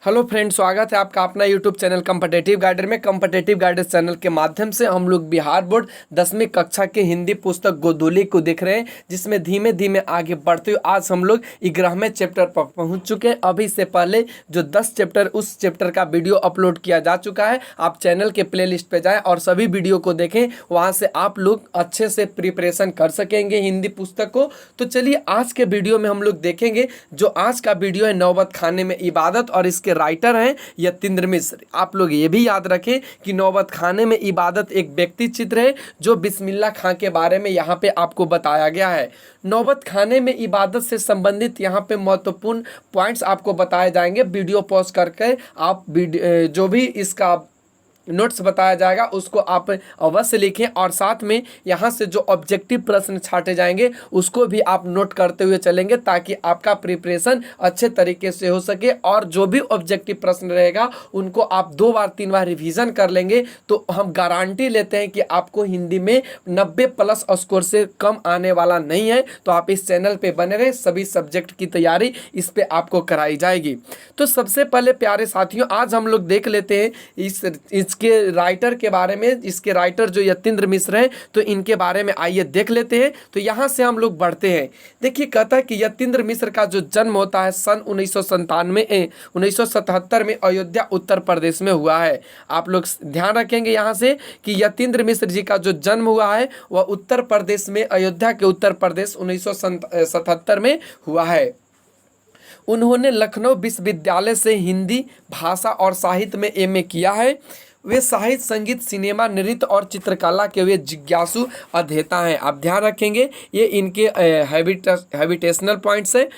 Hello friend, स्वागत है आपका अपना यूट्यूब चैनल कॉम्पिटिटिव गाइडर में। कॉम्पिटिटिव गाइडर चैनल के माध्यम से हम लोग बिहार बोर्ड 10वीं कक्षा के हिंदी पुस्तक गोधूली को देख रहे हैं, जिसमें धीमे धीमे आगे बढ़ते हुए आज हम लोग 11वें चैप्टर पर पहुंच चुके हैं। अभी से पहले जो 10 चैप्टर उस चैप्टर का वीडियो अपलोड किया जा चुका है। आप चैनल के प्ले लिस्ट पर जाएँ और सभी वीडियो को देखें, वहाँ से आप लोग अच्छे से प्रिपरेशन कर सकेंगे हिंदी पुस्तक को। तो चलिए आज के वीडियो में हम लोग देखेंगे। जो आज का वीडियो है नौबत खाने में इबादत, और इसके राइटर हैं यतीन्द्र मिश्र। आप लोग ये भी याद रखें कि नौबत खाने में इबादत एक व्यक्ति चित्र है जो बिस्मिल्लाह खां के बारे में यहाँ पे आपको बताया गया है। नौबत खाने में इबादत से संबंधित यहाँ पे महत्वपूर्ण पॉइंट्स आपको बताए जाएंगे। वीडियो पॉज करके आप जो भी इसका नोट्स बताया जाएगा उसको आप अवश्य लिखें, और साथ में यहाँ से जो ऑब्जेक्टिव प्रश्न छाटे जाएंगे उसको भी आप नोट करते हुए चलेंगे, ताकि आपका प्रिपरेशन अच्छे तरीके से हो सके। और जो भी ऑब्जेक्टिव प्रश्न रहेगा उनको आप 2 बार 3 बार रिवीजन कर लेंगे तो हम गारंटी लेते हैं कि आपको हिंदी में 90+ स्कोर से कम आने वाला नहीं है। तो आप इस चैनल पे बने रहे, सभी सब्जेक्ट की तैयारी इस पे आपको कराई जाएगी। तो सबसे पहले प्यारे साथियों, आज हम लोग देख लेते हैं इसके राइटर के बारे में। इसके राइटर जो यतीन्द्र मिश्र हैं, तो इनके बारे में आइए देख लेते हैं। तो यहाँ से हम लोग बढ़ते हैं। देखिए, कहता है कि यतीन्द्र मिश्र का जो जन्म होता है सन 1977 में अयोध्या उत्तर प्रदेश में हुआ है। आप लोग ध्यान रखेंगे यहाँ से कि यतीन्द्र मिश्र जी का जो जन्म हुआ है वह उत्तर प्रदेश में, अयोध्या के उत्तर प्रदेश 1977 में हुआ है। उन्होंने लखनऊ विश्वविद्यालय से हिंदी भाषा और साहित्य में एमए किया है। वे साहित्य, संगीत, सिनेमा, नृत्य और चित्रकला के वे जिज्ञासु अध्येता हैं। आप ध्यान रखेंगे, ये इनके हैबिटेशनल पॉइंट्स है।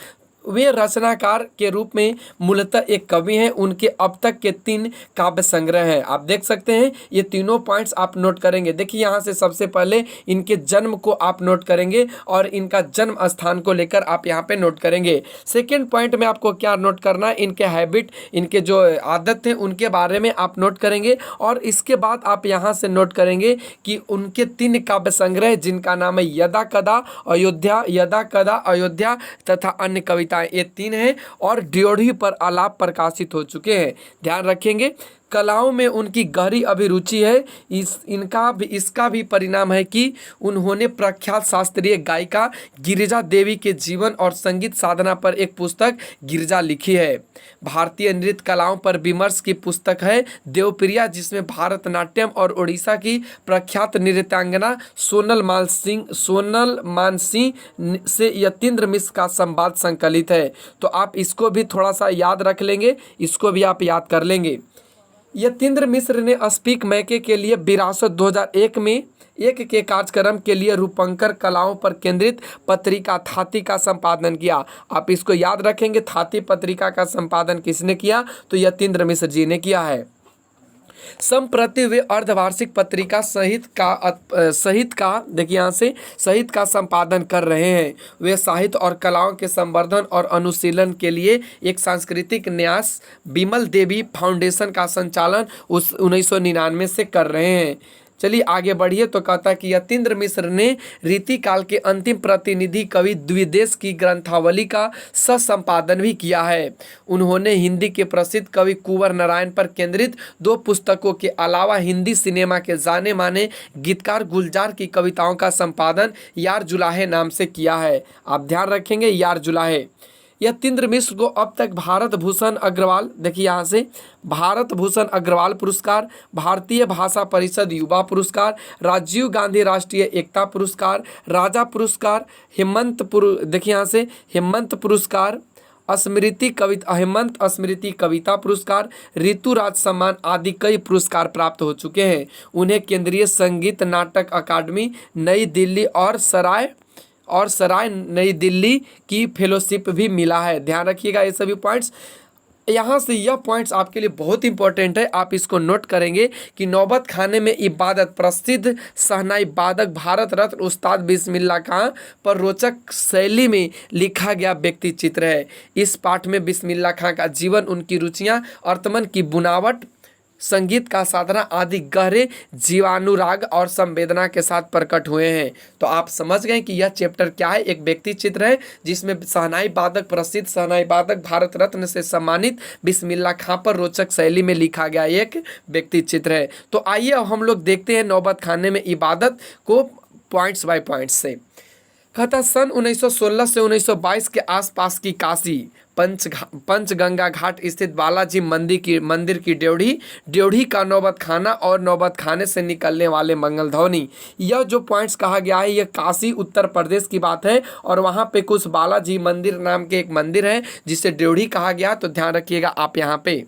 वे रचनाकार के रूप में मूलतः एक कवि हैं। उनके अब तक के 3 काव्य संग्रह हैं। आप देख सकते हैं, ये तीनों पॉइंट्स आप नोट करेंगे। देखिए, यहाँ से सबसे पहले इनके जन्म को आप नोट करेंगे और इनका जन्म स्थान को लेकर आप यहाँ पे नोट करेंगे। सेकेंड पॉइंट में आपको क्या नोट करना है, इनके हैबिट, इनके जो आदत हैं उनके बारे में आप नोट करेंगे। और इसके बाद आप यहाँ से नोट करेंगे कि उनके 3 काव्य संग्रह, जिनका नाम है यदा कदा अयोध्या तथा अन्य कविता, ये 3 हैं और ड्योढ़ी पर आलाप प्रकाशित हो चुके हैं। ध्यान रखेंगे, कलाओं में उनकी गहरी अभिरुचि है। इसका भी परिणाम है कि उन्होंने प्रख्यात शास्त्रीय गायिका गिरिजा देवी के जीवन और संगीत साधना पर एक पुस्तक गिरिजा लिखी है। भारतीय नृत्य कलाओं पर विमर्श की पुस्तक है देवप्रिया, जिसमें भारतनाट्यम और उड़ीसा की प्रख्यात नृत्यांगना सोनल मानसिंह से यतीन्द्र मिश्र का संवाद संकलित है। तो आप इसको भी थोड़ा सा याद रख लेंगे, इसको भी आप याद कर लेंगे। यतीन्द्र मिश्र ने स्पीक मैके के लिए विरासत 2001 में एक के कार्यक्रम के लिए रूपंकर कलाओं पर केंद्रित पत्रिका थाती का संपादन किया। आप इसको याद रखेंगे, थाती पत्रिका का संपादन किसने किया, तो यतीन्द्र मिश्र जी ने किया है। संप्रति वे अर्धवार्षिक पत्रिका सहित का देखिए यहाँ से सहित का संपादन कर रहे हैं। वे साहित्य और कलाओं के संवर्धन और अनुशीलन के लिए एक सांस्कृतिक न्यास बिमल देवी फाउंडेशन का संचालन 1999 से कर रहे हैं। चलिए आगे बढ़िए। तो कहता है कि यतीन्द्र मिश्र ने रीतिकाल के अंतिम प्रतिनिधि कवि द्विदेश की ग्रंथावली का संपादन भी किया है। उन्होंने हिंदी के प्रसिद्ध कवि कुंवर नारायण पर केंद्रित 2 पुस्तकों के अलावा हिंदी सिनेमा के जाने माने गीतकार गुलजार की कविताओं का संपादन यार जुलाहे नाम से किया है। आप ध्यान रखेंगे, यार जुलाहे। यतीन्द्र मिश्र को अब तक भारत भूषण अग्रवाल, देखिए यहाँ से भारत भूषण अग्रवाल पुरस्कार, भारतीय भाषा परिषद युवा पुरस्कार, राजीव गांधी राष्ट्रीय एकता पुरस्कार, राजा पुरस्कार, देखिए यहाँ से हेमंत पुरस्कार, हेमंत स्मृति कविता पुरस्कार, ऋतुराज सम्मान आदि कई पुरस्कार प्राप्त हो चुके हैं। उन्हें केंद्रीय संगीत नाटक अकादमी नई दिल्ली और सराय नई दिल्ली की फेलोशिप भी मिला है। ध्यान रखिएगा ये सभी पॉइंट्स। यहाँ से यह पॉइंट्स आपके लिए बहुत इंपॉर्टेंट है, आप इसको नोट करेंगे कि नौबत खाने में इबादत प्रसिद्ध शहनाई वादक भारत रत्न उस्ताद बिस्मिल्लाह खां पर रोचक शैली में लिखा गया व्यक्ति चित्र है। इस पाठ में बिस्मिल्लाह खां का जीवन, उनकी रुचियाँ, अर्तमन की बुनावट, संगीत का साधना आदि गहरे जीवानुराग और संवेदना के साथ प्रकट हुए हैं। तो आप समझ गए कि यह चैप्टर क्या है। एक व्यक्ति चित्र है जिसमें शहनाई वादक, प्रसिद्ध शहनाई वादक, भारत रत्न से सम्मानित बिस्मिल्लाह खां पर रोचक शैली में लिखा गया एक व्यक्ति चित्र है। तो आइए अब हम लोग देखते हैं नौबत खाने में इबादत को पॉइंट्स बाय पॉइंट्स से। कहता सन 1916 से 1922 के आसपास की काशी पंचगंगा घाट स्थित बालाजी मंदिर की ड्योढ़ी का नौबत खाना और नौबत खाने से निकलने वाले मंगल ध्वनि, यह जो पॉइंट्स कहा गया है यह काशी उत्तर प्रदेश की बात है। और वहाँ पे कुछ बालाजी मंदिर नाम के एक मंदिर है जिसे ड्योढ़ी कहा गया। तो ध्यान रखिएगा आप यहाँ पे।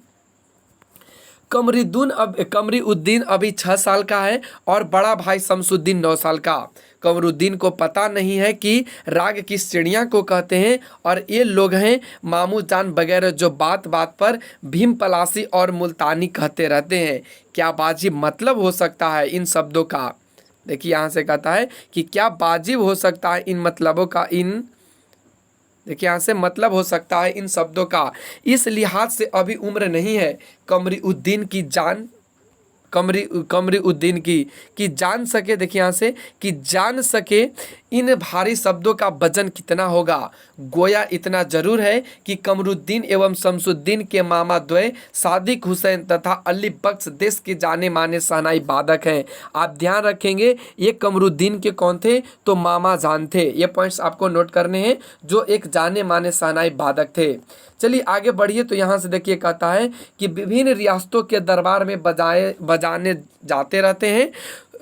कमरुद्दीन अभी 6 साल का है और बड़ा भाई शमसुद्दीन 9 साल का। कमरुद्दीन को पता नहीं है कि राग किस चिड़िया को कहते हैं और ये लोग हैं मामू जान वगैरह जो बात बात पर भीम पलासी और मुल्तानी कहते रहते हैं। क्या वाजिब मतलब हो सकता है इन शब्दों का? देखिए यहाँ से कहता है कि क्या वाजिब हो सकता है इन मतलबों का, देखिए यहाँ से मतलब हो सकता है इन शब्दों का। इस लिहाज से अभी उम्र नहीं है कमरुद्दीन की जान सके, देखिए यहाँ से कि जान सके इन भारी शब्दों का वजन कितना होगा। गोया इतना जरूर है कि कमरुद्दीन एवं शमसुद्दीन के मामा द्वय सादिक हुसैन तथा अली बख्श देश के जाने माने शहनाई वादक हैं। आप ध्यान रखेंगे ये कमरुद्दीन के कौन थे? तो मामा जान थे। ये पॉइंट्स आपको नोट करने हैं जो एक जाने माने शहनाई वादक थे। चलिए आगे बढ़िए। तो यहाँ से देखिए कहता है कि विभिन्न रियासतों के दरबार में बजाने जाते रहते हैं।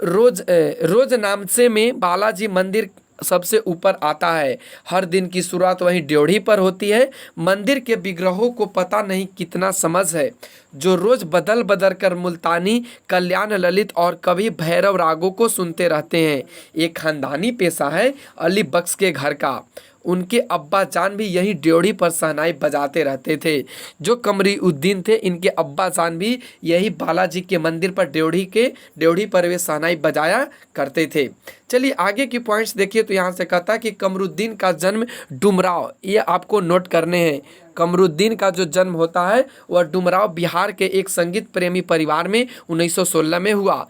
रोज नामचे में बालाजी मंदिर सबसे ऊपर आता है। हर दिन की शुरुआत वहीं ड्योढ़ी पर होती है। मंदिर के विग्रहों को पता नहीं कितना समझ है जो रोज बदल बदल कर मुल्तानी, कल्याण ललित और कभी भैरव रागों को सुनते रहते हैं। एक खानदानी पेशा है अली बख्श के घर का। उनके अब्बा जान भी यही ड्योढ़ी पर शहनाई बजाते रहते थे। जो कमरुद्दीन थे इनके अब्बा जान भी यही बालाजी के मंदिर पर ड्योढ़ी पर वे शहनाई बजाया करते थे। चलिए आगे की पॉइंट्स देखिए। तो यहाँ से कहता है कि कमरुद्दीन का जन्म डुमराव, ये आपको नोट करने हैं। कमरुद्दीन का जो जन्म होता है वह डुमराव बिहार के एक संगीत प्रेमी परिवार में 1916 में हुआ।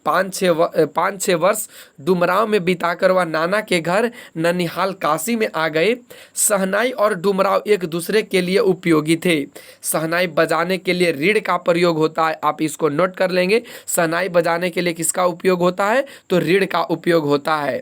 5-6 वर्ष डुमराव में बिताकर वह नाना के घर ननिहाल काशी में आ गए। शहनाई और डुमराव एक दूसरे के लिए उपयोगी थे। शहनाई बजाने के लिए रीढ़ का प्रयोग होता है, आप इसको नोट कर लेंगे। शहनाई बजाने के लिए किसका उपयोग होता है? तो रीढ़ का उपयोग होता है।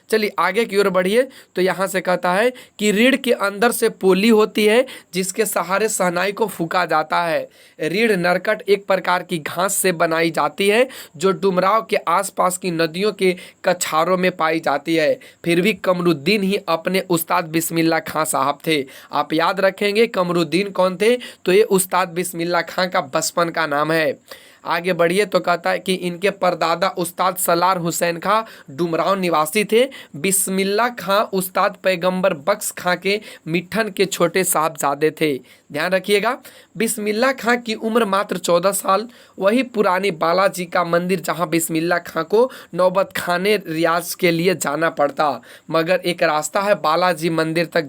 चलिए आगे की ओर बढ़िए। तो यहाँ से कहता है कि रीढ़ के अंदर से पोली होती है जिसके सहारे शहनाई को फूंका जाता है। रीढ़ नरकट एक प्रकार की घास से बनाई जाती है जो डुमराव के आसपास की नदियों के कछारों में पाई जाती है। फिर भी कमरुद्दीन ही अपने उस्ताद बिस्मिल्लाह खां साहब थे। आप याद रखेंगे कमरुद्दीन कौन थे? तो ये उस्ताद बिस्मिल्लाह खां का बचपन का नाम है। आगे बढ़िए। तो कहता है कि इनके परदादा उस्ताद सलार हुसैन खां डुमराव निवासी थे। बिस्मिल्लाह खां उस्ताद पैगंबर बख्श खां के मिठन के छोटे साहबजादे थे। ध्यान रखिएगा बिस्मिल्लाह खां की उम्र मात्र 14 साल। वही पुरानी बालाजी का मंदिर जहां बिस्मिल्लाह खां को नौबत खाने रियाज के लिए जाना पड़ता, मगर एक रास्ता है बालाजी मंदिर तक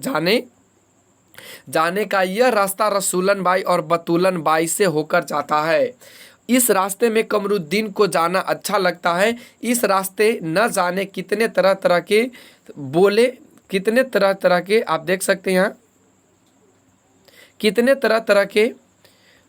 जाने का। यह रास्ता रसूलन बाई और बतूलन बाई से होकर जाता है। इस रास्ते में कमरुद्दीन को जाना अच्छा लगता है। इस रास्ते न जाने कितने तरह तरह के आप देख सकते हैं यहाँ कितने तरह के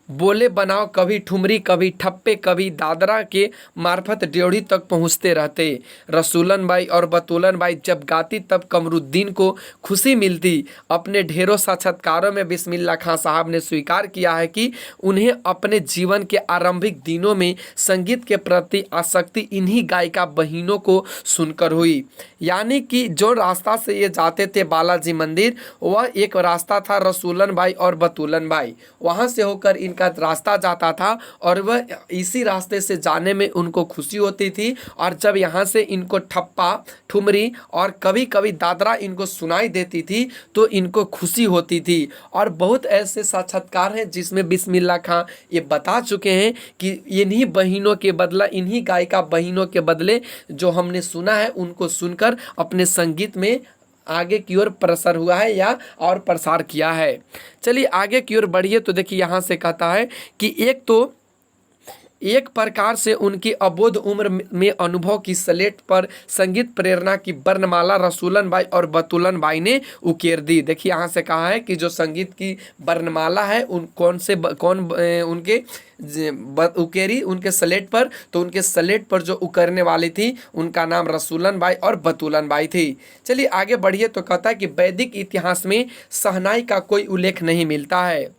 बोले बनाओ, कभी ठुमरी, कभी ठप्पे, कभी दादरा के मार्फत ड्योढ़ी तक पहुँचते रहते। रसूलन बाई और बतूलन बाई जब गाती तब कमरुद्दीन को खुशी मिलती। अपने ढेरों साक्षात्कारों में बिस्मिल्लाह खां साहब ने स्वीकार किया है कि उन्हें अपने जीवन के आरंभिक दिनों में संगीत के प्रति आसक्ति इन्हीं गायिका बहनों को सुनकर हुई। यानी कि जो रास्ता से ये जाते थे बालाजी मंदिर, वह एक रास्ता था रसूलन बाई और बतूलन बाई, वहाँ से होकर का रास्ता जाता था और वह इसी रास्ते से जाने में उनको खुशी होती थी। और जब यहाँ से इनको ठप्पा, ठुमरी और कभी कभी दादरा इनको सुनाई देती थी तो इनको खुशी होती थी। और बहुत ऐसे साक्षात्कार हैं जिसमें बिस्मिल्लाह खां ये बता चुके हैं कि इन्हीं बहनों के बदला, इन्हीं गायिका बहनों के बदले जो हमने सुना है उनको सुनकर अपने संगीत में आगे की ओर प्रसार हुआ है या और प्रसार किया है। चलिए आगे की ओर बढ़िए तो देखिए यहाँ से कहता है कि एक प्रकार से उनकी अबोध उम्र में अनुभव की स्लेट पर संगीत प्रेरणा की वर्णमाला रसूलन बाई और बतूलन बाई ने उकेर दी। देखिए यहाँ से कहा है कि जो संगीत की वर्णमाला है उनके उकेरी उनके स्लेट पर, तो उनके स्लेट पर जो उकरने वाली थी उनका नाम रसूलन बाई और बतूलन बाई थी। चलिए आगे बढ़िए तो कहता है कि वैदिक इतिहास में शहनाई का कोई उल्लेख नहीं मिलता है।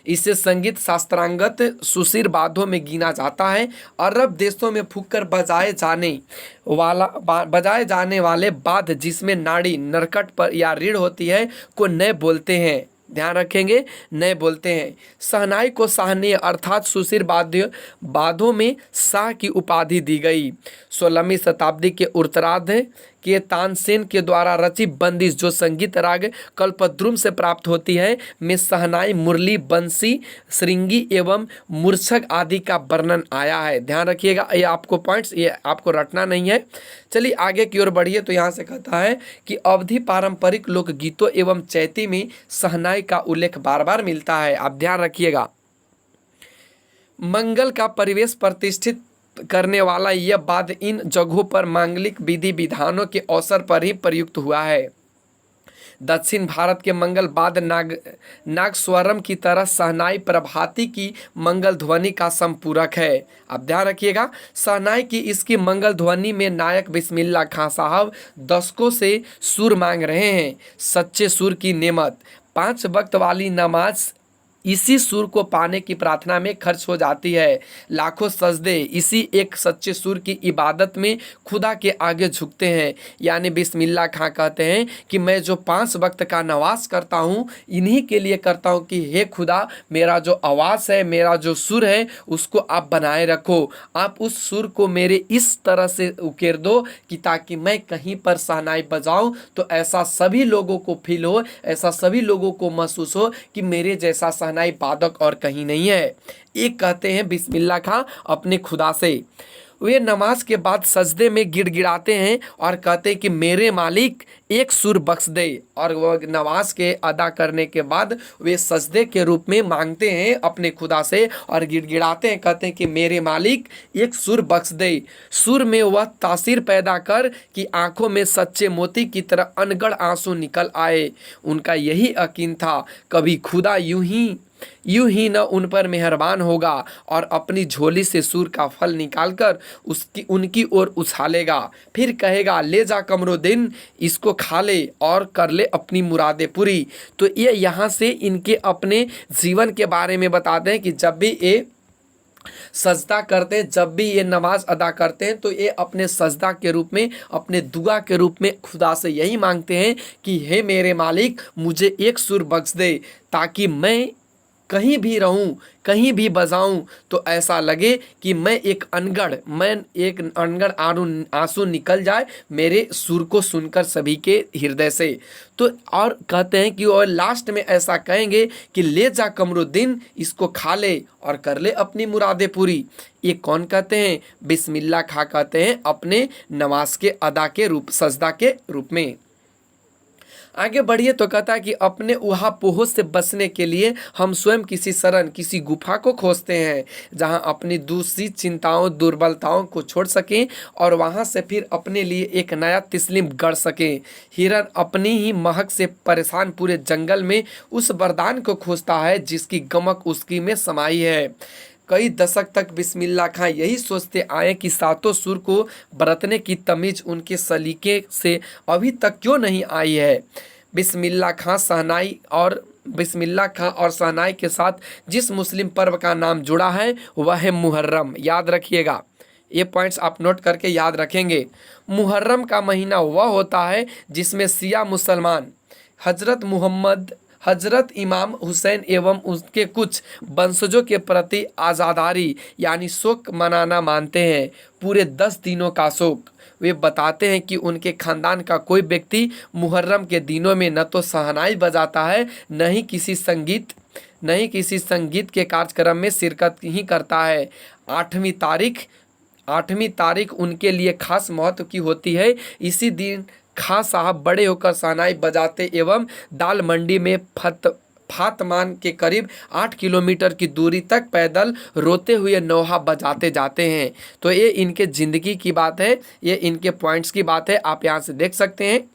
इसे संगीत शास्त्रांगत सुशीर वाद्यों में गिना जाता है। अरब देशों में फूंककर बजाए जाने वाले वाद्य जिसमें नाड़ी नरकट पर या रीढ़ होती है को नए बोलते हैं। ध्यान रखेंगे, नए बोलते हैं। शहनाई को शाहनीय अर्थात सुशीर वाद्यों में शाह की उपाधि दी गई। 16वीं शताब्दी के उत्तरार्ध के तानसेन के द्वारा रचित बंदिश जो संगीत राग कल्पद्रुम से प्राप्त होती है में शहनाई, मुरली, बंसी, श्रृंगी एवं मूर्छक आदि का वर्णन आया है। ध्यान रखिएगा, ये आपको पॉइंट्स ये आपको रटना नहीं है। चलिए आगे की ओर बढ़िए तो यहाँ से कहता है कि अवधि पारंपरिक लोकगीतों एवं चैती में शहनाई का उल्लेख बार बार मिलता है। आप ध्यान रखिएगा। मंगल का परिवेश प्रतिष्ठित करने वाला यह वाद्य इन जगहों पर मांगलिक विधि विधानों के अवसर पर ही प्रयुक्त हुआ है। दक्षिण भारत के मंगल वाद्य नागस्वरम की तरह शहनाई प्रभाती की मंगल ध्वनि का संपूरक है। अब ध्यान रखिएगा, शहनाई की इसकी मंगल ध्वनि में नायक बिस्मिल्लाह खां साहब दशकों से सुर मांग रहे हैं। सच्चे सुर की नेमत 5 वक्त वाली नमाज इसी सुर को पाने की प्रार्थना में खर्च हो जाती है। लाखों सजदे इसी एक सच्चे सुर की इबादत में खुदा के आगे झुकते हैं। यानी बिस्मिल्लाह खां कहते हैं कि मैं जो 5 वक्त का नवाज करता हूँ इन्हीं के लिए करता हूँ कि हे खुदा, मेरा जो आवाज़ है, मेरा जो सुर है उसको आप बनाए रखो। आप उस सुर को मेरे इस तरह से उकेर दो कि ताकि मैं कहीं पर शहनाई बजाऊँ तो ऐसा सभी लोगों को फील हो, ऐसा सभी लोगों को महसूस हो कि मेरे जैसा शहनाई वादक और कहीं नहीं है। एक कहते हैं बिस्मिल्लाह खां अपने खुदा से। वे नमाज के बाद सजदे में गिड़गिड़ाते हैं और कहते हैं कि मेरे मालिक एक सुर बख्श दे। और वह नमाज के अदा करने के बाद वे सजदे के रूप में मांगते हैं अपने खुदा से और गिड़गिड़ाते हैं, कहते हैं कि मेरे मालिक एक सुर बख्श दे। सुर में वह तासीर पैदा कर कि आंखों में सच्चे मोती की तरह अनगढ़ आंसू निकल आए। उनका यही यकीन था कभी खुदा यूं ही न उन पर मेहरबान होगा और अपनी झोली से सूर का फल निकालकर उनकी ओर उछालेगा, फिर कहेगा ले जा कमरुद्दीन, इसको खा ले और कर ले अपनी मुरादें पूरी। तो ये यहाँ से इनके अपने जीवन के बारे में बताते हैं कि जब भी ये सजदा करते हैं, जब भी ये नमाज अदा करते हैं तो ये अपने सजदा के रूप में, अपने दुआ के रूप में खुदा से यही मांगते हैं कि हे मेरे मालिक, मुझे एक सुर बख्श दे ताकि मैं कहीं भी रहूं, कहीं भी बजाऊं तो ऐसा लगे कि मैं एक अनगढ़ आंसू निकल जाए मेरे सुर को सुनकर सभी के हृदय से। तो और कहते हैं कि और लास्ट में ऐसा कहेंगे कि ले जा कमरुद्दीन, इसको खा ले और कर ले अपनी मुरादें पूरी। ये कौन कहते हैं? बिस्मिल्लाह खां कहते हैं अपने नमाज के अदा के रूप, सजदा के रूप में। आगे बढ़िए तो कहता है कि अपने उहापोह से बचने के लिए हम स्वयं किसी शरण, किसी गुफा को खोजते हैं जहां अपनी दूसरी चिंताओं, दुर्बलताओं को छोड़ सकें और वहां से फिर अपने लिए एक नया तिस्लिम गढ़ सकें। हिरन अपनी ही महक से परेशान पूरे जंगल में उस वरदान को खोजता है जिसकी गमक उसकी में समाई है। कई दशक तक बिस्मिल्लाह खां यही सोचते आए कि सातों सुर को बरतने की तमीज उनके सलीके से अभी तक क्यों नहीं आई है। बिस्मिल्लाह खां और शहनाई के साथ जिस मुस्लिम पर्व का नाम जुड़ा है वह है मुहर्रम। याद रखिएगा, ये पॉइंट्स आप नोट करके याद रखेंगे। मुहर्रम का महीना वह होता है जिसमें शिया मुसलमान हजरत इमाम हुसैन एवं उसके कुछ वंशजों के प्रति आज़ादारी यानी शोक मनाना मानते हैं। पूरे 10 दिनों का शोक। वे बताते हैं कि उनके खानदान का कोई व्यक्ति मुहर्रम के दिनों में न तो शहनाई बजाता है, न ही किसी संगीत के कार्यक्रम में शिरकत ही करता है। 8वीं तारीख उनके लिए खास महत्व की होती है। इसी दिन खां साहब बड़े होकर शहनाई बजाते एवं दाल मंडी में फातमान के करीब 8 किलोमीटर की दूरी तक पैदल रोते हुए नौहा बजाते जाते हैं। तो ये इनके ज़िंदगी की बात है, ये इनके पॉइंट्स की बात है, आप यहाँ से देख सकते हैं।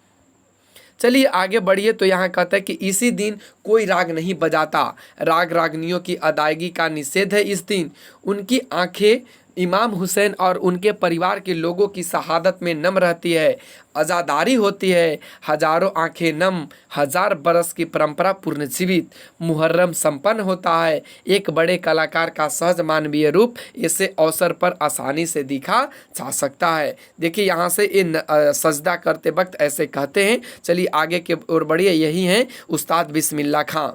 चलिए आगे बढ़िए। तो यहाँ कहता है कि इसी दिन कोई राग नहीं बजाता, राग रागनियों की अदायगी का निषेध है इस दिन। उनकी आंखें इमाम हुसैन और उनके परिवार के लोगों की शहादत में नम रहती है, अज़ादारी होती है, हजारों आंखें नम, 1000 बरस की परंपरा पुनर्जीवित, मुहर्रम संपन्न होता है। एक बड़े कलाकार का सहज मानवीय रूप इसे अवसर पर आसानी से दिखा जा सकता है। देखिए यहाँ से इन सजदा करते वक्त ऐसे कहते हैं। चलिए आगे के ओर बढ़िए। यही हैं उस्ताद बिस्मिल्लाह खां।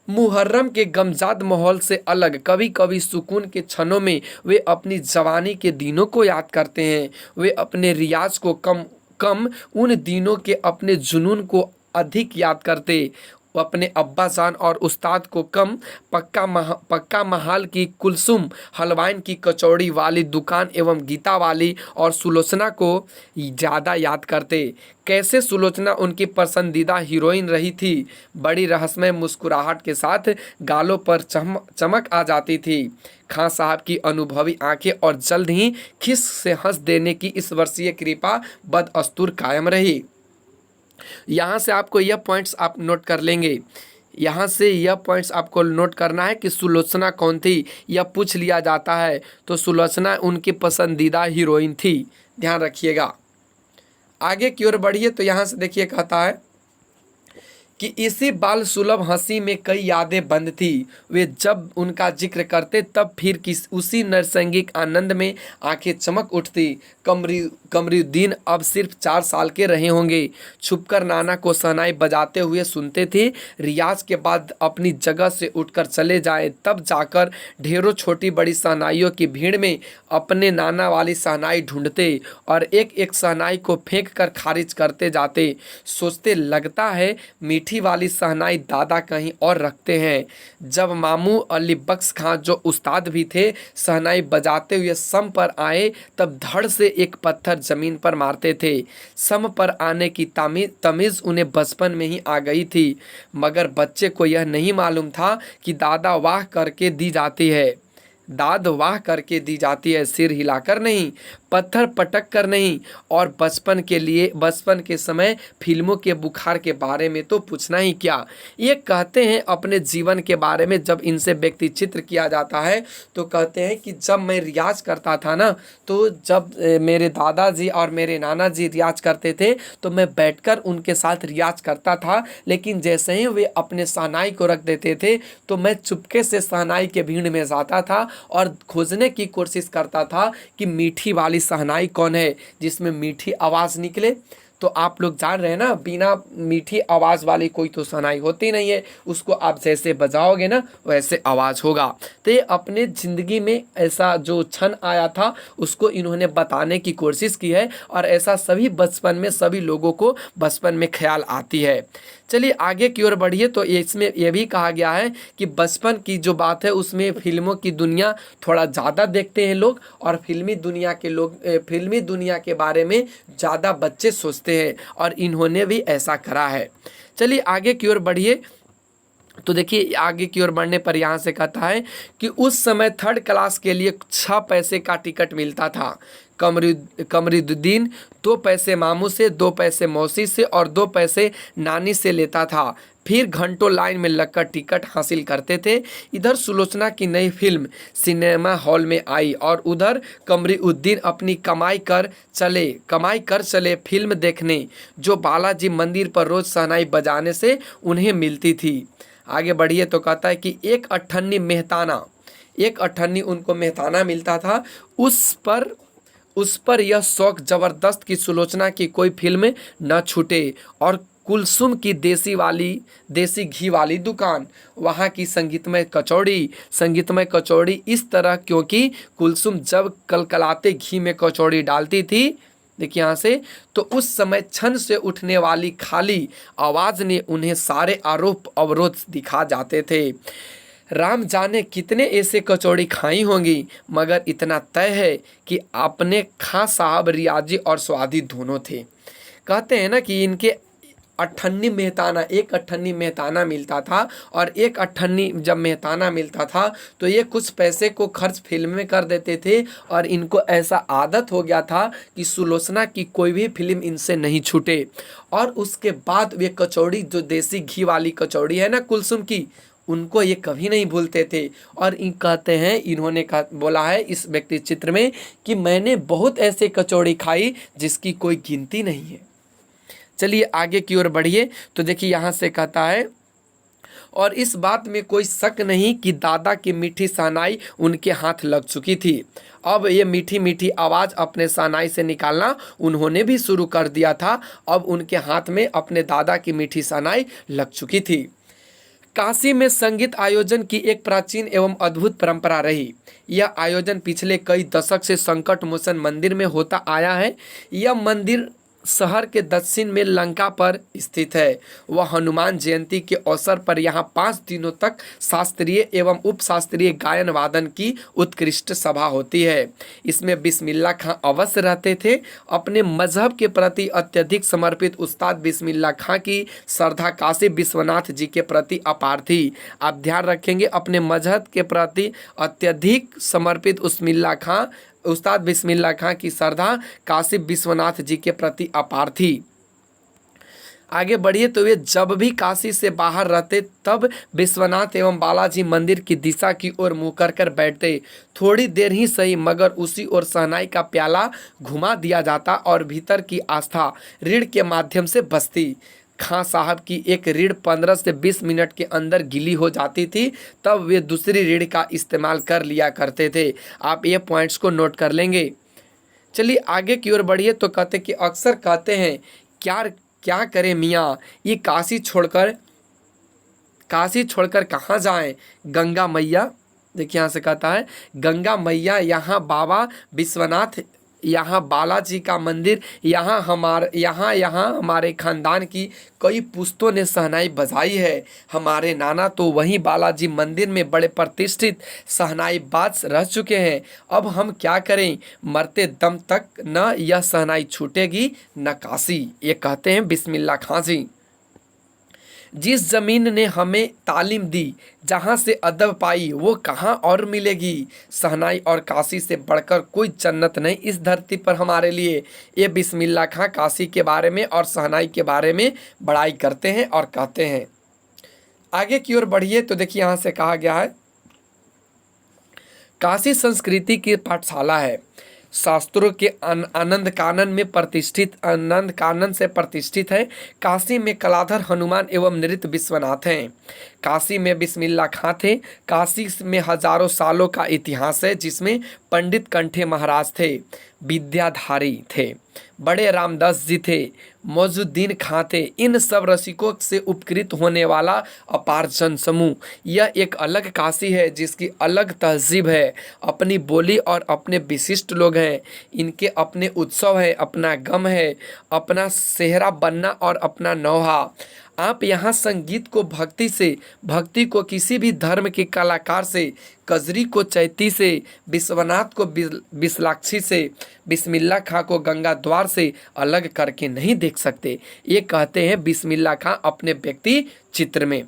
मुहर्रम के गमजाद माहौल से अलग कभी कभी सुकून के क्षणों में वे अपनी जवानी के दिनों को याद करते हैं। वे अपने रियाज को कम कम उन दिनों के अपने जुनून को अधिक याद करते। वो अपने अब्बा जान और उस्ताद को कम पक्का महाल की कुलसुम हलवाइन की कचौड़ी वाली दुकान एवं गीता वाली और सुलोचना को ज़्यादा याद करते। कैसे सुलोचना उनकी पसंदीदा हीरोइन रही थी। बड़ी रहस्यमय मुस्कुराहट के साथ गालों पर चमक आ जाती थी। खां साहब की अनुभवी आंखें और जल्द ही खिस से हंस देने की इस वर्षीय कृपा बदअस्तूर कायम रही। यहाँ से आपको यह पॉइंट्स आप नोट कर लेंगे। यहाँ से यह पॉइंट्स आपको नोट करना है कि सुलोचना कौन थी, यह पूछ लिया जाता है। तो सुलोचना उनकी पसंदीदा हीरोइन थी, ध्यान रखिएगा। आगे की ओर बढ़िए। तो यहाँ से देखिए कहता है कि इसी बाल सुलभ हंसी में कई यादें बंद थी। वे जब उनका जिक्र करते तब फिर उसी नरसंगिक आनंद में आंखें चमक उठती। कमरुद्दीन अब सिर्फ 4 साल के रहे होंगे। छुपकर नाना को शहनाई बजाते हुए सुनते थे। रियाज के बाद अपनी जगह से उठकर चले जाएं, तब जाकर ढेरों छोटी बड़ी शहनाइयों की भीड़ में अपने नाना वाली शहनाई ढूंढते और एक एक शहनाई को फेंक कर खारिज करते जाते। सोचते लगता है मीठी वाली शहनाई दादा कहीं और रखते हैं। जब मामू अली बख्श खां जो उस्ताद भी थे शहनाई बजाते हुए सम पर आए तब धड़ से एक पत्थर जमीन पर मारते थे। सम पर आने की तमीज़ उन्हें बचपन में ही आ गई थी, मगर बच्चे को यह नहीं मालूम था कि दादा वाह करके दी जाती है, दाद वाह करके दी जाती है, सिर हिलाकर नहीं, पत्थर पटक कर नहीं। और बचपन के समय फिल्मों के बुखार के बारे में तो पूछना ही क्या। ये कहते हैं अपने जीवन के बारे में जब इनसे व्यक्ति चित्र किया जाता है तो कहते हैं कि जब मैं रियाज करता था ना, तो जब मेरे दादाजी और मेरे नाना जी रियाज करते थे तो मैं बैठकर उनके साथ रियाज करता था, लेकिन जैसे ही वे अपने शहनाई को रख देते थे तो मैं चुपके से शहनाई के भीड़ में जाता था और खोजने की कोशिश करता था कि मीठी वाली शहनाई कौन है जिसमें मीठी आवाज़ निकले। तो आप लोग जान रहे हैं ना, बिना मीठी आवाज़ वाली कोई तो शहनाई होती नहीं है, उसको आप जैसे बजाओगे ना वैसे आवाज़ होगा। तो ये अपने ज़िंदगी में ऐसा जो क्षण आया था उसको इन्होंने बताने की कोशिश की है, और ऐसा सभी बचपन में सभी लोगों को बचपन में ख्याल आती है। चलिए आगे की ओर बढ़िए। तो इसमें यह भी कहा गया है कि बचपन की जो बात है उसमें फिल्मों की दुनिया थोड़ा ज़्यादा देखते हैं लोग, और फिल्मी दुनिया के बारे में ज़्यादा बच्चे सोचते हैं, और इन्होंने भी ऐसा करा है। चलिए आगे की ओर बढ़िए। तो देखिए आगे की ओर बढ़ने पर यहाँ से कहता है कि उस समय 3rd क्लास के लिए 6 पैसे का टिकट मिलता था। कमरुद्दीन 2 पैसे मामू से, 2 पैसे मौसी से और 2 पैसे नानी से लेता था। फिर घंटों लाइन में लगकर टिकट हासिल करते थे। इधर सुलोचना की नई फिल्म सिनेमा हॉल में आई और उधर कमरुद्दीन अपनी कमाई कर चले फिल्म देखने, जो बालाजी मंदिर पर रोज शहनाई बजाने से उन्हें मिलती थी। आगे बढ़िए। तो कहता है कि एक अठन्नी उनको मेहताना मिलता था। उस पर यह शौक जबरदस्त कि सुलोचना की कोई फिल्म न छूटे, और कुलसुम की देसी घी वाली दुकान, वहाँ की संगीतमय कचौड़ी इस तरह, क्योंकि कुलसुम जब कलकलाते घी में कचौड़ी डालती थी, देखिए यहाँ से, तो उस समय छन से उठने वाली खाली आवाज़ ने उन्हें सारे आरोप अवरोध दिखा जाते थे। राम जाने कितने ऐसे कचौड़ी खाई होंगी, मगर इतना तय है कि आपने खां साहब रियाजी और स्वादी दोनों थे। कहते हैं ना कि इनके अट्ठन्नी मेहताना, एक अट्ठन्नी मेहताना मिलता था, और एक अट्ठन्नी जब मेहताना मिलता था तो ये कुछ पैसे को खर्च फिल्म में कर देते थे, और इनको ऐसा आदत हो गया था कि सुलोचना की कोई भी फिल्म इनसे नहीं छूटे। और उसके बाद वे कचौड़ी, जो देसी घी वाली कचौड़ी है ना कुलसुम की, उनको ये कभी नहीं भूलते थे। और इन कहते हैं, इन्होंने बोला है इस व्यक्ति चित्र में कि मैंने बहुत ऐसे कचौड़ी खाई जिसकी कोई गिनती नहीं है। चलिए आगे की ओर बढ़िए तो देखिए यहाँ से कहता है, और इस बात में कोई शक नहीं कि दादा की मीठी शहनाई उनके हाथ लग चुकी थी। अब ये मीठी मीठी आवाज़ अपने शहनाई से निकालना उन्होंने भी शुरू कर दिया था। अब उनके हाथ में अपने दादा की मीठी शहनाई लग चुकी थी। काशी में संगीत आयोजन की एक प्राचीन एवं अद्भुत परंपरा रही। यह आयोजन पिछले कई दशक से संकट मोचन मंदिर में होता आया है। यह मंदिर शहर के दक्षिण में लंका पर स्थित है। वह हनुमान जयंती के अवसर पर यहाँ 5 दिनों तक शास्त्रीय एवं उपशास्त्रीय गायन वादन की उत्कृष्ट सभा होती है। इसमें बिस्मिल्लाह खां अवश्य रहते थे। अपने मजहब के प्रति अत्यधिक समर्पित उस्ताद बिस्मिल्लाह खां की श्रद्धा काशी विश्वनाथ जी के प्रति अपार थी। आप ध्यान रखेंगे, अपने मजहब के प्रति अत्यधिक समर्पित उस्ताद बिस्मिल्लाह खां की श्रद्धा काशी विश्वनाथ जी के प्रति अपार थी। आगे बढ़िए तो वे जब भी काशी से बाहर रहते तब विश्वनाथ एवं बालाजी मंदिर की दिशा की ओर मुँह कर बैठते। थोड़ी देर ही सही, मगर उसी ओर शहनाई का प्याला घुमा दिया जाता और भीतर की आस्था रीढ़ के माध्यम से बसती। खां साहब की एक रीढ़ 15 से 20 मिनट के अंदर गीली हो जाती थी, तब वे दूसरी रीढ़ का इस्तेमाल कर लिया करते थे। आप ये पॉइंट्स को नोट कर लेंगे। चलिए आगे की ओर बढ़िए तो कहते कि अक्सर कहते हैं क्या क्या करें मियाँ, ये काशी छोड़कर कहाँ जाएं, गंगा मैया। देखिए यहाँ से कहता है गंगा मैया, यहाँ बाबा विश्वनाथ, यहाँ बालाजी का मंदिर, यहाँ हमारे खानदान की कई पुश्तों ने शहनाई बजाई है। हमारे नाना तो वहीं बालाजी मंदिर में बड़े प्रतिष्ठित शहनाई बाज रह चुके हैं। अब हम क्या करें, मरते दम तक न यह शहनाई छूटेगी न काशी। ये कहते हैं बिस्मिल्लाह खां जी। जिस जमीन ने हमें तालीम दी, जहाँ से अदब पाई, वो कहाँ और मिलेगी। शहनाई और काशी से बढ़कर कोई जन्नत नहीं इस धरती पर हमारे लिए। ये बिस्मिल्लाह खां काशी के बारे में और शहनाई के बारे में बड़ाई करते हैं और कहते हैं। आगे की ओर बढ़िए तो देखिए यहाँ से कहा गया है, काशी संस्कृति की पाठशाला है। शास्त्रों के आनंद कानन से प्रतिष्ठित है। काशी में कलाधर हनुमान एवं नृत्य विश्वनाथ हैं। काशी में बिस्मिल्लाह खां थे। काशी में हजारों सालों का इतिहास है, जिसमें पंडित कंठे महाराज थे, विद्याधारी थे, बड़े रामदास जी थे, मौजुद्दीन खां थे। इन सब रसिकों से उपकृत होने वाला अपार जन समूह। यह एक अलग काशी है जिसकी अलग तहजीब है, अपनी बोली और अपने विशिष्ट लोग हैं। इनके अपने उत्सव है, अपना गम है, अपना सेहरा बनना और अपना नौहा। आप यहाँ संगीत को भक्ति से, भक्ति को किसी भी धर्म के कलाकार से, कजरी को चैती से, विश्वनाथ को विशालाक्षी से, बिस्मिल्लाह खां को गंगा द्वार से अलग करके नहीं देख सकते। ये कहते हैं बिस्मिल्लाह खां अपने व्यक्ति चित्र में।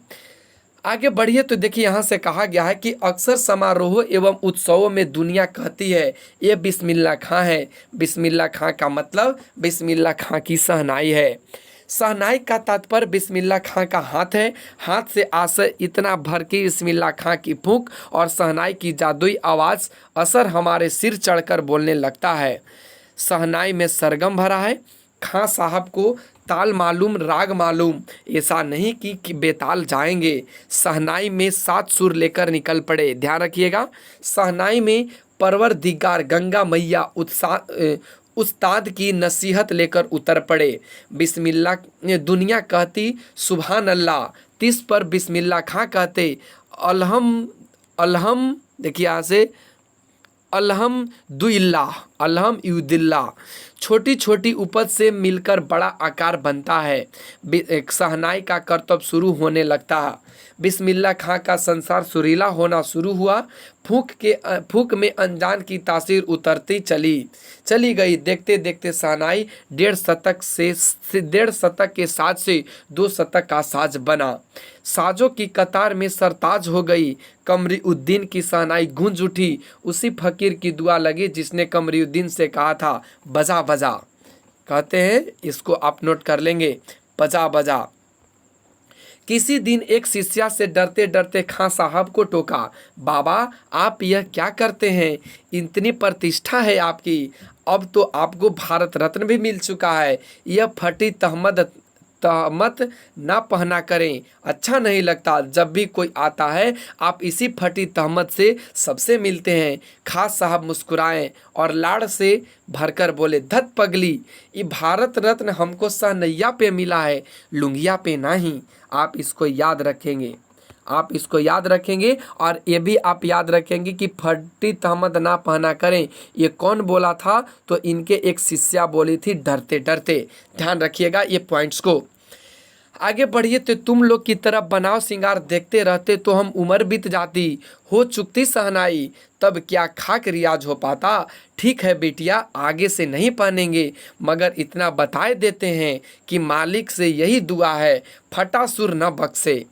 आगे बढ़िए तो देखिए यहाँ से कहा गया है कि अक्सर समारोह एवं उत्सवों में दुनिया कहती है ये बिस्मिल्लाह खां है। बिस्मिल्लाह खां का मतलब बिस्मिल्लाह खां की शहनाई है। शहनाई का तात्पर्य बिस्मिल्लाह खां का हाथ है। हाथ से आशय इतना भर के बिस्मिल्लाह खां की फूंक और शहनाई की जादुई आवाज़ असर हमारे सिर चढ़कर बोलने लगता है। शहनाई में सरगम भरा है। खां साहब को ताल मालूम, राग मालूम, ऐसा नहीं कि बेताल जाएंगे। शहनाई में 7 सुर लेकर निकल पड़े। ध्यान रखिएगा, शहनाई में परवरदिगार गंगा मैया उस्ताद की नसीहत लेकर उतर पड़े। बिस्मिल्लाह दुनिया कहती सुभान अल्लाह, 30 पर बिस्मिल्लाह खां कहते अलहम। देखिए यहाँ से अल्हम्दुलिल्लाह, अल्हम्दुलिल्लाह। छोटी छोटी उपज से मिलकर बड़ा आकार बनता है। एक शहनाई का करतब शुरू होने लगता है। बिस्मिल्लाह खां का संसार सुरीला होना शुरू हुआ। फूक में अनजान की तासीर उतरती चली गई। देखते देखते शहनाई 1.5 शतक के साज से 2 शतक का साज बना। साजों की कतार में सरताज हो गई। कमरुद्दीन की शहनाई गूंज उठी। उसी फकीर की दुआ लगी जिसने कमरुद्दीन से कहा था बजा बजा। कहते हैं, इसको आप नोट कर लेंगे, बजा बजा। किसी दिन एक शिष्या से डरते डरते खां साहब को टोका, बाबा आप यह क्या करते हैं? इतनी प्रतिष्ठा है आपकी, अब तो आपको भारत रत्न भी मिल चुका है। यह फटी तहमत ना पहना करें, अच्छा नहीं लगता। जब भी कोई आता है आप इसी फटी तहमत से सबसे मिलते हैं। खास साहब मुस्कुराए और लाड़ से भरकर बोले, धत पगली, ये भारत रत्न हमको सहनैया पे मिला है, लुंगिया पे नहीं। आप इसको याद रखेंगे, आप इसको याद रखेंगे। और ये भी आप याद रखेंगे कि फटी तहमत ना पहना करें, ये कौन बोला था? तो इनके एक शिष्या बोली थी डरते डरते। ध्यान रखिएगा ये पॉइंट्स को। आगे बढ़िए। तो तुम लोग की तरफ बनाव सिंगार देखते रहते तो हम उम्र बीत जाती, हो चुकती सहनाई, तब क्या खाक रियाज हो पाता। ठीक है बेटिया, आगे से नहीं पहनेंगे, मगर इतना बताए देते हैं कि मालिक से यही दुआ है, फटा सुर न बख्शे।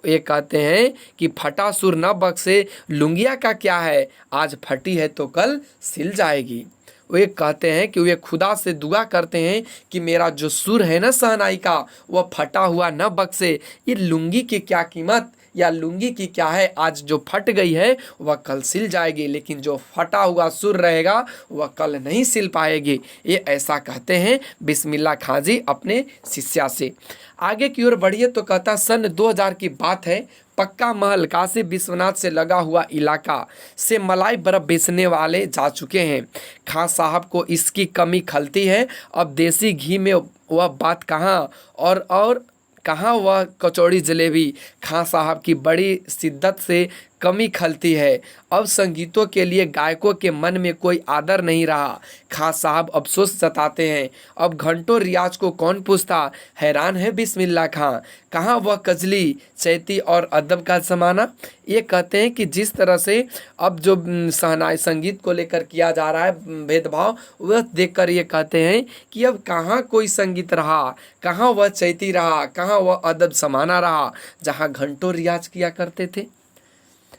ये कहते हैं कि फटा सुर न बख्शे। लुंगिया का क्या है, आज फटी है तो कल सिल जाएगी। वे कहते हैं कि वे खुदा से दुआ करते हैं कि मेरा जो सुर है ना शहनाई का, वह फटा हुआ न बख्शे। ये लुंगी की क्या कीमत या लुंगी की क्या है, आज जो फट गई है वह कल सिल जाएगी, लेकिन जो फटा हुआ सुर रहेगा वह कल नहीं सिल पाएगी। ये ऐसा कहते हैं बिस्मिल्लाह खां जी अपने शिष्या से। आगे की ओर बढ़िए तो कहता, सन 2000 की बात है। पक्का महल काशी विश्वनाथ से लगा हुआ इलाका से मलाई बर्फ बेचने वाले जा चुके हैं। खां साहब को इसकी कमी खलती है। अब देसी घी में वह बात कहाँ, और कहाँ वह कचौड़ी जलेबी। खां साहब की बड़ी शिद्दत से कमी खलती है। अब संगीतों के लिए गायकों के मन में कोई आदर नहीं रहा। खां साहब अफसोस जताते हैं, अब घंटों रियाज को कौन पूछता। हैरान है बिस्मिल्लाह खां, कहाँ वह कजली, चैती और अदब का ज़माना। ये कहते हैं कि जिस तरह से अब जो शहनाई संगीत को लेकर किया जा रहा है भेदभाव, वह देखकर ये कहते हैं कि अब कहाँ कोई संगीत रहा, कहाँ वह चैती रहा, कहाँ वह अदब ज़माना रहा जहाँ घंटों रियाज किया करते थे।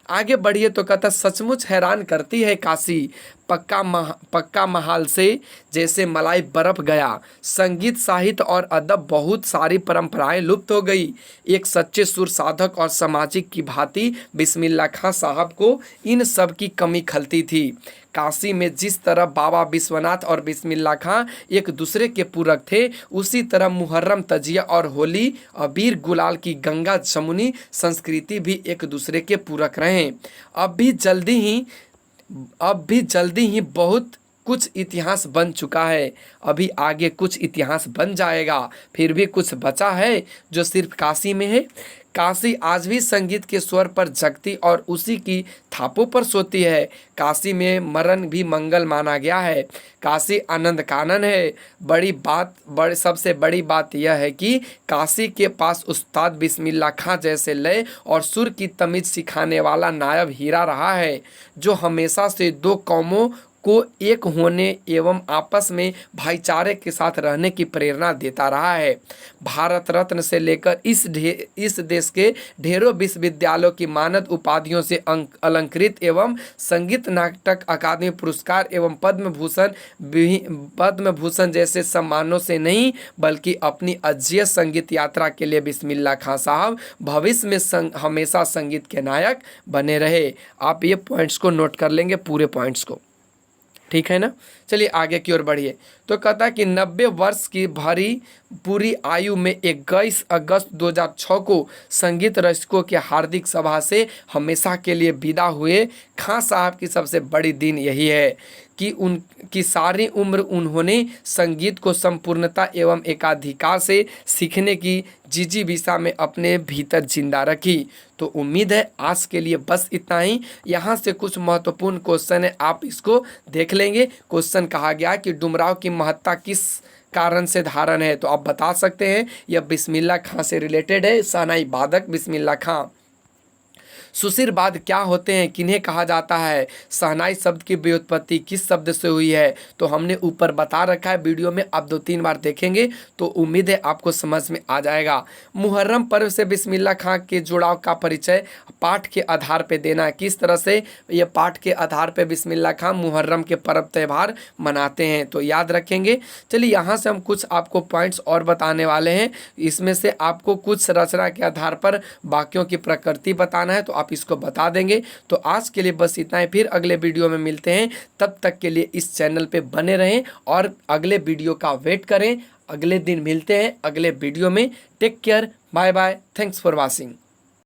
आगे बढ़िए तो कहता, सचमुच हैरान करती है काशी, पक्का महाल से जैसे मलाई बर्फ गया। संगीत साहित्य और अदब बहुत सारी परंपराएं लुप्त हो गई। एक सच्चे सुर साधक और सामाजिक की भांति बिस्मिल्लाह खां साहब को इन सब की कमी खलती थी। काशी में जिस तरह बाबा विश्वनाथ और बिस्मिल्लाह खां एक दूसरे के पूरक थे, उसी तरह मुहर्रम, तजिया और होली, अबीर गुलाल की गंगा जमुनी संस्कृति भी एक दूसरे के पूरक रहे। अब भी जल्दी ही बहुत कुछ इतिहास बन चुका है, अभी आगे कुछ इतिहास बन जाएगा। फिर भी कुछ बचा है जो सिर्फ काशी में है। काशी आज भी संगीत के स्वर पर जगती और उसी की थापों पर सोती है। काशी में मरण भी मंगल माना गया है। काशी आनंद कानन है। सबसे बड़ी बात यह है कि काशी के पास उस्ताद बिस्मिल्लाह खां जैसे लय और सुर की तमीज सिखाने वाला नायब हीरा रहा है, जो हमेशा से दो कौमों को एक होने एवं आपस में भाईचारे के साथ रहने की प्रेरणा देता रहा है। भारत रत्न से लेकर इस देश के ढेरों विश्वविद्यालयों की मानद उपाधियों से अलंकृत एवं संगीत नाटक अकादमी पुरस्कार एवं पद्म भूषण जैसे सम्मानों से नहीं, बल्कि अपनी अजेय संगीत यात्रा के लिए बिस्मिल्लाह खां साहब भविष्य में हमेशा संगीत के नायक बने रहे। आप ये पॉइंट्स को नोट कर लेंगे, पूरे पॉइंट्स को, ठीक है ना। चलिए आगे की ओर बढ़िए। तो कहता है कि 90 वर्ष की भरी पूरी आयु में 21 अगस्त 2006 को संगीत रसिकों के हार्दिक सभा से हमेशा के लिए विदा हुए खां साहब की सबसे बड़ी दिन यही है कि उनकी सारी उम्र उन्होंने संगीत को संपूर्णता एवं एकाधिकार से सीखने की जिजीविषा में अपने भीतर जिंदा रखी। तो उम्मीद है आज के लिए बस इतना ही। यहाँ से कुछ महत्वपूर्ण क्वेश्चन है, आप इसको देख लेंगे। क्वेश्चन कहा गया कि डुमराव की महत्ता किस कारण से धारण है, तो आप बता सकते हैं यह बिस्मिल्लाह खां से रिलेटेड है, शहनाई वादक बिस्मिल्लाह खां। सुशिरवाद क्या होते हैं, किन्हें कहा जाता है, शहनाई शब्द की व्युत्पत्ति किस शब्द से हुई है, तो हमने ऊपर बता रखा है वीडियो में, आप 2-3 बार देखेंगे तो उम्मीद है आपको समझ में आ जाएगा। मुहर्रम पर्व से बिस्मिल्लाह खां के जुड़ाव का परिचय पाठ के आधार पर देना है, किस तरह से ये पाठ के आधार पर बिस्मिल्लाह खां मुहर्रम के पर्व त्यौहार मनाते हैं, तो याद रखेंगे। चलिए यहाँ से हम कुछ आपको पॉइंट्स और बताने वाले हैं, इसमें से आपको कुछ रचना के आधार पर वाक्यों की प्रकृति बताना है, तो आप इसको बता देंगे। तो आज के लिए बस इतना ही, फिर अगले वीडियो में मिलते हैं। तब तक के लिए इस चैनल पे बने रहें और अगले वीडियो का वेट करें। अगले दिन मिलते हैं अगले वीडियो में। Take care, bye bye, thanks for watching.